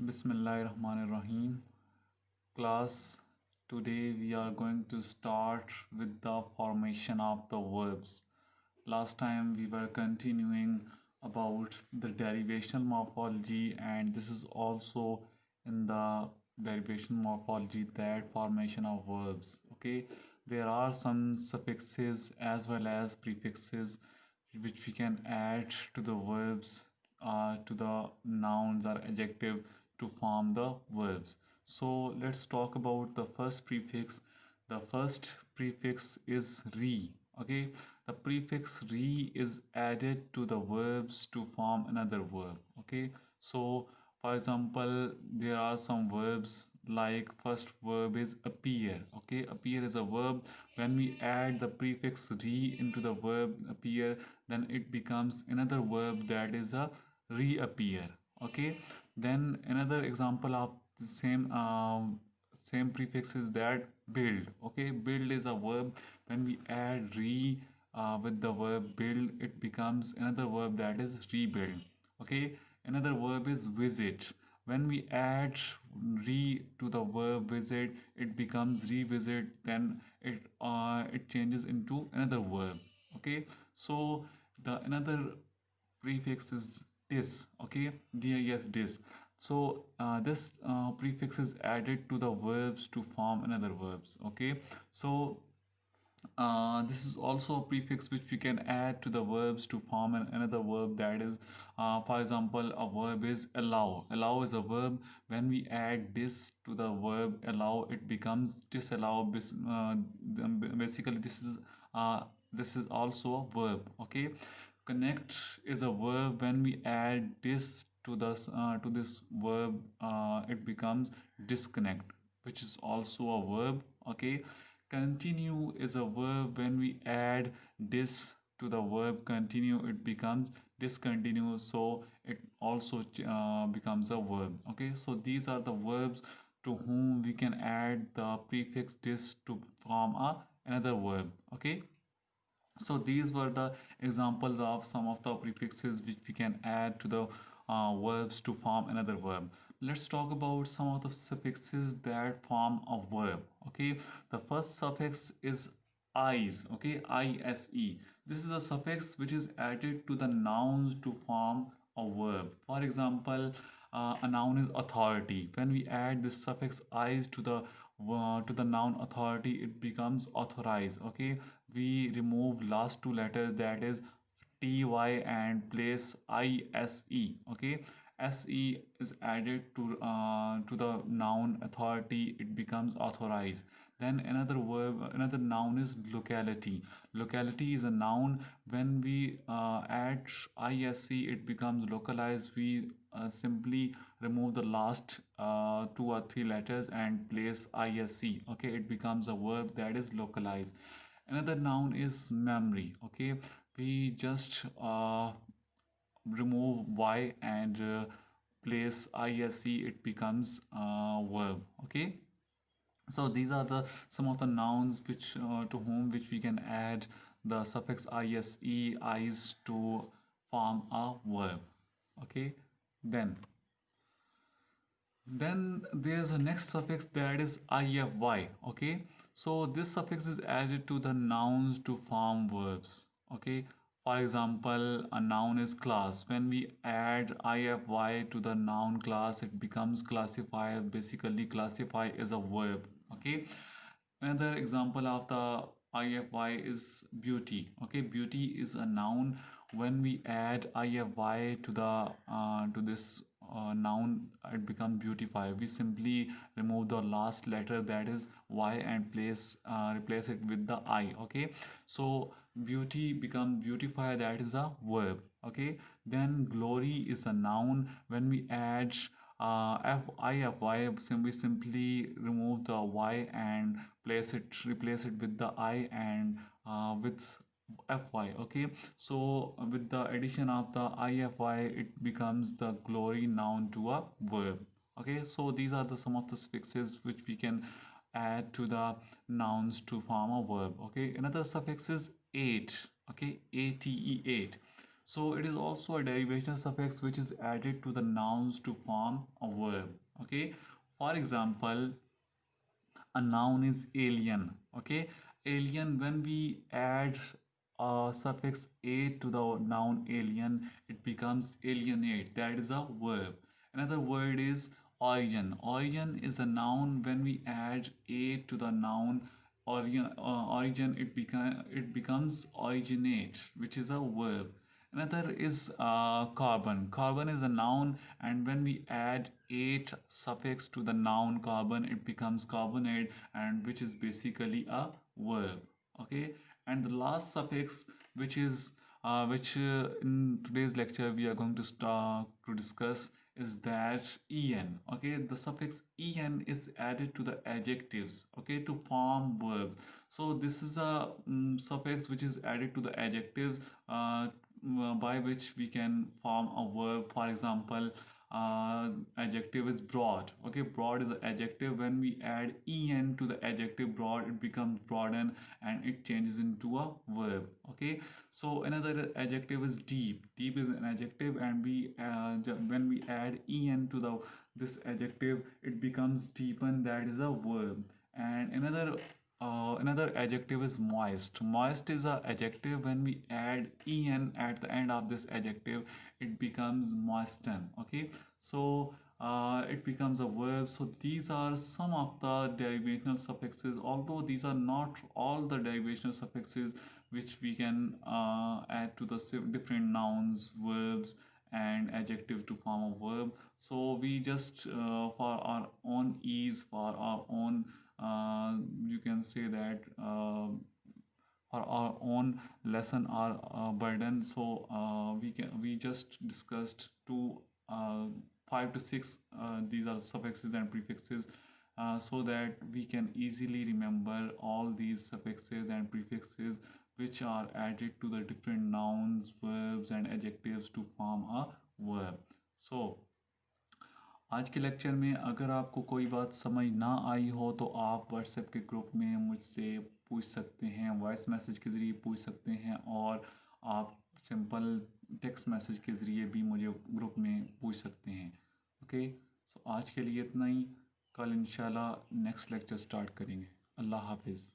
Bismillahirrahmanirrahim. Class, today we are going to start with the formation of the verbs. Last time we were continuing about the derivational morphology, and this is also in the derivation morphology, that formation of verbs. Okay, there are some suffixes as well as prefixes which we can add to the verbs, to the nouns or adjective to form the verbs. So let's talk about the first prefix. The first prefix is re. Okay, the prefix re is added to the verbs to form another verb. Okay, so for example, there are some verbs like first verb is appear. Okay, appear is a verb. When we add the prefix re into the verb appear, then it becomes another verb, that is a reappear. Okay, then another example of the same prefix is that build. Okay, build is a verb. When we add re with the verb build, it becomes another verb, that is rebuild. Okay, another verb is visit. When we add re to the verb visit, it becomes revisit, then it changes into another verb. Okay, so the another prefix is dis. Okay, dis. So this prefix is added to the verbs to form another verbs. Okay, so this is also a prefix which we can add to the verbs to form another verb, that is, for example, a verb is allow. Allow is a verb. When we add this to the verb allow, it becomes disallow. Basically, this is also a verb. Okay, connect is a verb. When we add this to this verb, it becomes disconnect, which is also a verb. Okay, continue is a verb. When we add this to the verb continue, it becomes discontinue, so it also becomes a verb. Okay, so these are the verbs to whom we can add the prefix dis to form another verb. Okay, so these were the examples of some of the prefixes which we can add to the verbs to form another verb. Let's talk about some of the suffixes that form a verb. Okay, the first suffix is is. Okay, ise. This is a suffix which is added to the nouns to form a verb. For example, a noun is authority. When we add this suffix is to the noun authority, it becomes authorize. Okay, we remove last two letters, that is ty, and place ise. Okay, se is added to the noun authority, it becomes authorize. Then another verb, another noun is locality. Locality is a noun. When we add isc, it becomes localized. We simply remove the last two or three letters and place isc. Okay, it becomes a verb, that is localized. Another noun is memory. Okay, we just remove y and place isc, it becomes verb. Okay, so these are the some of the nouns which to whom which we can add the suffix ise is to form a verb. Okay, then there's a next suffix, that is ify. Okay, so this suffix is added to the nouns to form verbs. Okay, for example, a noun is class. When we add ify to the noun class, it becomes classify. Basically, classify is a verb. Okay, another example of the ify is beauty. Okay, beauty is a noun. When we add ify to the to this noun, it becomes beautify. We simply remove the last letter, that is y, and replace it with the I. Okay, so beauty become beautify, that is a verb. Okay, then glory is a noun. When we add we simply remove the y and replace it with the I and with fy. Okay, so with the addition of the ify, it becomes the glory noun to a verb. Okay, so these are the some of the suffixes which we can add to the nouns to form a verb. Okay, another suffix is ate. Okay, ate, ate. So it is also a derivational suffix which is added to the nouns to form a verb. Okay, for example, a noun is alien. Okay, alien, when we add a suffix a to the noun alien, it becomes alienate. That is a verb. Another word is origin. Origin is a noun. When we add a to the noun origin, it becomes originate, which is a verb. Another is carbon. Carbon is a noun, and when we add ate suffix to the noun carbon, it becomes carbonate, and which is basically a verb. Okay, and the last suffix, which is which in today's lecture we are going to start to discuss, is that en. Okay, the suffix en is added to the adjectives, okay, to form verbs. So this is a suffix which is added to the adjectives by which we can form a verb. For example, adjective is broad. Okay, broad is an adjective. When we add en to the adjective broad, it becomes broaden, and it changes into a verb. Okay, so another adjective is deep. Deep is an adjective, and we when we add en to the this adjective, it becomes deepen. That is a verb. And another adjective is moist. Moist is a adjective. When we add en at the end of this adjective, it becomes moisten. Okay, so it becomes a verb. So these are some of the derivational suffixes, although these are not all the derivational suffixes which we can add to the different nouns, verbs, and adjectives to form a verb. So we just for our own ease, for our own you can say that for our own lesson or burden. So we just discussed two, 5 to 6. These are suffixes and prefixes, so that we can easily remember all these suffixes and prefixes which are added to the different nouns, verbs, and adjectives to form a verb. So आज के lecture में अगर आपको कोई बात समझ ना आई हो तो आप व्हाट्सएप के ग्रुप में मुझसे पूछ सकते हैं, वॉइस मैसेज के ज़रिए पूछ सकते हैं, और आप सिंपल टेक्स्ट मैसेज के ज़रिए भी मुझे ग्रुप में पूछ सकते हैं. ओके, सो आज के लिए इतना ही. कल इंशाल्लाह नेक्स्ट लेक्चर स्टार्ट करेंगे. अल्लाह हाफिज़.